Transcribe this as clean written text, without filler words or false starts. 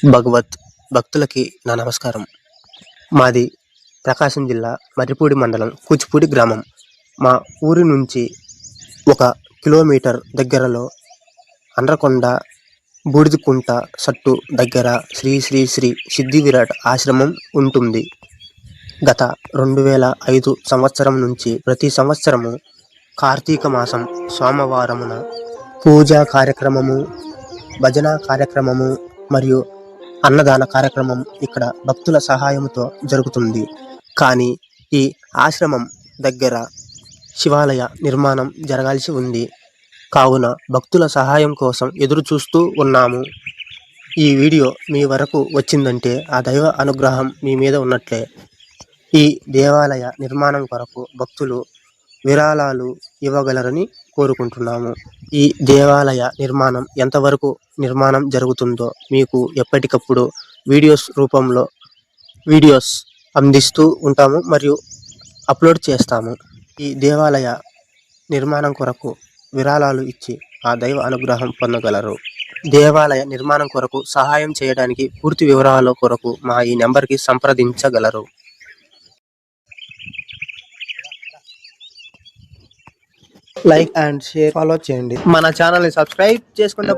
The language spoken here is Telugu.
భగవత్ భక్తులకి నా నమస్కారం. మాది ప్రకాశం జిల్లా మర్రిపూడి మండలం కూచిపూడి గ్రామం. మా ఊరి నుంచి 1 కిలోమీటర్ దగ్గరలో అండ్రకొండ బూడిదకుంట సట్టు దగ్గర శ్రీ శ్రీ శ్రీ సిద్ధి విరాట్ ఆశ్రమం ఉంటుంది. గత 2005 సంవత్సరం నుంచి ప్రతి సంవత్సరము కార్తీక మాసం సోమవారమున పూజా కార్యక్రమము, భజన కార్యక్రమము మరియు అన్నదాన కార్యక్రమం ఇక్కడ భక్తుల సహాయంతో జరుగుతుంది. కానీ ఈ ఆశ్రమం దగ్గర శివాలయ నిర్మాణం జరగాల్సి ఉంది. కావున భక్తుల సహాయం కోసం ఎదురు చూస్తూ ఉన్నాము. ఈ వీడియో మీ వరకు వచ్చిందంటే ఆ దైవ అనుగ్రహం మీ మీద ఉన్నట్లే. ఈ దేవాలయ నిర్మాణం కొరకు భక్తులు విరాళాలు ఇవ్వగలరని కోరుకుంటున్నాము. ఈ దేవాలయ నిర్మాణం ఎంతవరకు నిర్మాణం జరుగుతుందో మీకు ఎప్పటికప్పుడు వీడియోస్ రూపంలో అందిస్తూ ఉంటాము మరియు అప్లోడ్ చేస్తాము. ఈ దేవాలయ నిర్మాణం కొరకు విరాళాలు ఇచ్చి ఆ దైవ అనుగ్రహం పొందగలరు. దేవాలయ నిర్మాణం కొరకు సహాయం చేయడానికి పూర్తి వివరాల కొరకు మా ఈ నెంబర్కి సంప్రదించగలరు. లైక్ అండ్ షేర్ ఫాలో చేయండి. మన ఛానల్ని సబ్స్క్రైబ్ చేసుకోండి.